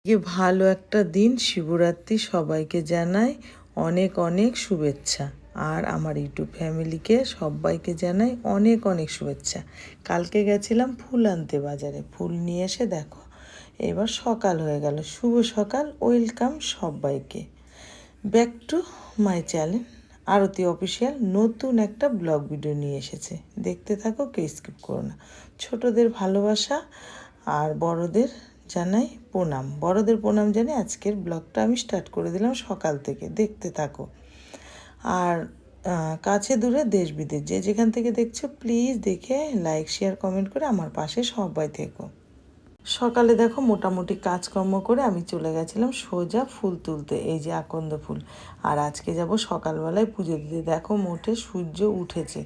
ভালো একটা দিন, শিবরাত্রি। সবাইকে জানাই অনেক অনেক শুভেচ্ছা। আর আমার ইউটিউব ফ্যামিলিকে সবাইকে জানাই অনেক অনেক শুভেচ্ছা। কালকে গেছিলাম ফুল আনতে বাজারে, ফুল নিয়ে এসে দেখো এবার সকাল হয়ে গেল। শুভ সকাল, ওয়েলকাম সবাইকে back to my channel Aarti official. নতুন একটা ব্লগ ভিডিও নিয়ে এসেছে, দেখতে থাকো, কেউ স্কিপ করো না। ছোটদের ভালোবাসা আর বড়দের জানাই প্রণাম, বড়দের প্রণাম জানিয়ে আজকের ব্লগটা আমি স্টার্ট করে দিলাম সকাল থেকে। দেখতে থাকো। আর কাছে দূরে দেশ বিদেশ যে যেখান থেকে দেখছো প্লিজ দেখে লাইক শেয়ার কমেন্ট করে আমার পাশে সবাই থেকো। সকালে দেখো মোটামুটি কাজকর্ম করে আমি চলে গেছিলাম সোজা ফুল তুলতে, এই যে আকন্দ ফুল। আর আজকে যাব সকালবেলায় পুজো দিতে। দেখো মোটে সূর্য উঠেছে,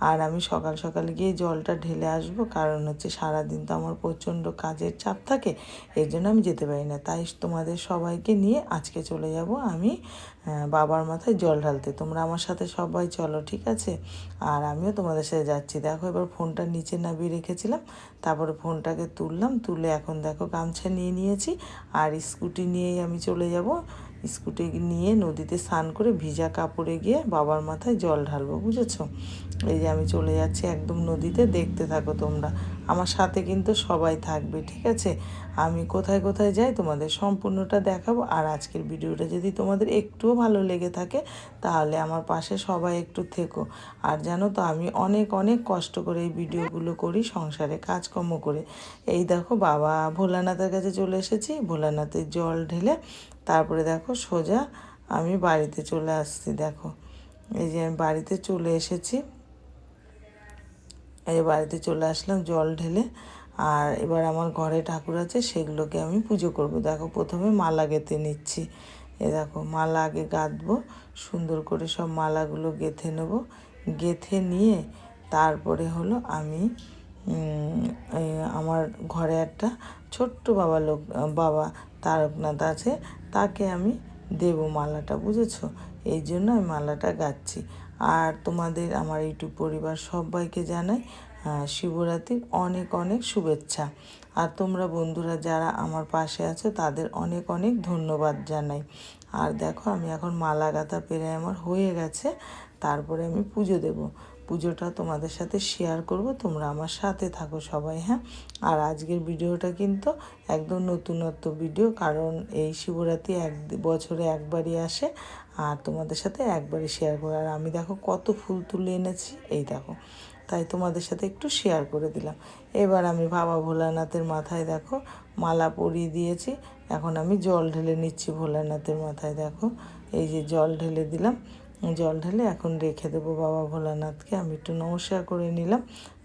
আর আমি সকাল সকাল গিয়ে জলটা ঢেলে আসবো, কারণ হচ্ছে সারাদিন তো আমার প্রচণ্ড কাজের চাপ থাকে, এই জন্য আমি যেতে পারি না। তাই তোমাদের সবাইকে নিয়ে আজকে চলে যাব আমি বাবার মাথায় জল ঢালতে। তোমরা আমার সাথে সবাই চলো, ঠিক আছে? আর আমিও তোমাদের সাথে যাচ্ছি। দেখো এবার ফোনটা নিচে নামিয়ে রেখেছিলাম, তারপরে ফোনটাকে তুললাম, তুলে এখন দেখো গামছা নিয়ে নিয়েছি, আর স্কুটি নিয়েই আমি চলে যাব। স্কুটি নিয়ে নদীতে স্নান করে ভিজা কাপড়ে গিয়ে বাবার মাথায় জল ঢালবো, বুঝেছো? এই যে আমি চলে যাচ্ছি একদম নদীতে, দেখতে থাকো তোমরা। আমার সাথে কিন্তু সবাই থাকবে, ঠিক আছে? আমি কোথায় কোথায় যাই তোমাদের সম্পূর্ণটা দেখাবো। আর আজকের ভিডিওটা যদি তোমাদের একটুও ভালো লেগে থাকে তাহলে আমার পাশে সবাই একটু থেকো। আর জানো তো আমি অনেক অনেক কষ্ট করে এই ভিডিওগুলো করি, সংসারে কাজকর্ম করে। এই দেখো বাবা ভোলানাথের কাছে চলে এসেছি, ভোলানাথের জল ঢেলে তারপরে দেখো সোজা আমি বাড়িতে চলে আসছি। দেখো এই যে আমি বাড়িতে চলে এসেছি, এই বাড়িতে চলে আসলাম জল ঢেলে। আর এবার আমার ঘরে ঠাকুর আছে, সেগুলোকে আমি পুজো করব। দেখো প্রথমে মালা গেঁথে নিচ্ছি। এ দেখো মালা আগে গাঁথবো, সুন্দর করে সব মালাগুলো গেঁথে নেব। গেঁথে নিয়ে তারপরে হলো আমি আমার ঘরে একটা ছোট্ট বাবা তারকনাথ আছে, তাকে আমি দেবো মালাটা, বুঝেছো? এই জন্য আমি মালাটা গাচ্ছি। আর তোমাদের আমার ইউটিউব পরিবার সবাইকে জানাই শিবরাত্রির অনেক অনেক শুভেচ্ছা। আর তোমরা বন্ধুরা যারা আমার পাশে আছো তাদের অনেক অনেক ধন্যবাদ জানাই। আর দেখো আমি এখন মালা গাঁথা পেরে আমার হয়ে গেছে, তারপরে আমি পুজো দেব। পুজোটা তোমাদের সাথে শেয়ার করব, তোমরা আমার সাথে থাকো সবাই, হ্যাঁ? আর আজকের ভিডিওটা কিন্তু একদম নতুনত্ব ভিডিও, কারণ এই শিবরাত্রি বছরে একবারই আসে, আর তোমাদের সাথে একবারই শেয়ার করো। আর আমি দেখো কত ফুল তুলে এনেছি, এই দেখো, তাই তোমাদের সাথে একটু শেয়ার করে দিলাম। এবার আমি বাবা ভোলানাথের মাথায় দেখো মালা পরিয়ে দিয়েছি, এখন আমি জল ঢেলে নিচ্ছি ভোলানাথের মাথায়। দেখো এই যে জল ঢেলে দিলাম, জল ঢেলে এখন রেখে দেবো বাবা ভোলানাথকে। আমি একটু নমস্কার করে নিলাম,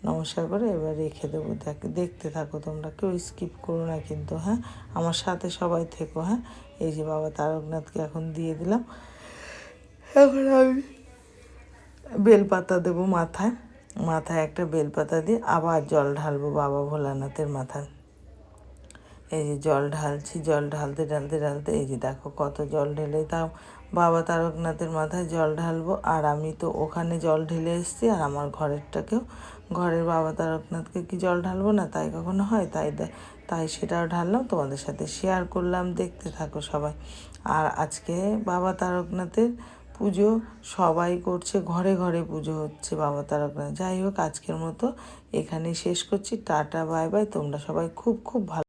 নমস্কার করে এবার রেখে দেবো। দেখতে থাকো তোমরা, কেউ স্কিপ করো না কিন্তু, হ্যাঁ? আমার সাথে সবাই থেকো, হ্যাঁ? এই যে বাবা তারকনাথকে এখন দিয়ে দিলাম। এখন আমি বেলপাতা দেবো মাথায়, মাথায় একটা বেলপাতা দিয়ে আবার জল ঢালবো বাবা ভোলানাথের মাথায়। এই যে জল ঢালছি, জল ঢালতে ঢালতে ঢালতে এই যে দেখো কত জল ঢেলে তাও বাবা তারকনাথের মাথায় জল ঢালবো। আর আমি তো ওখানে জল ঢেলে এসেছি, আর আমার ঘরের বাবা তারকনাথকে কি জল ঢালবো না? তাই কখনো হয়? তাই সেটাও ঢাললাম, তোমাদের সাথে শেয়ার করলাম, দেখতে থাকো সবাই। আর আজকে বাবা তারকনাথের পুজো সবাই করছে, ঘরে ঘরে পুজো হচ্ছে বাবা তারকনাথ। যাই হোক আজকের মতো এখানেই শেষ করছি, টাটা বাই বাই। তোমরা সবাই খুব খুব ভালো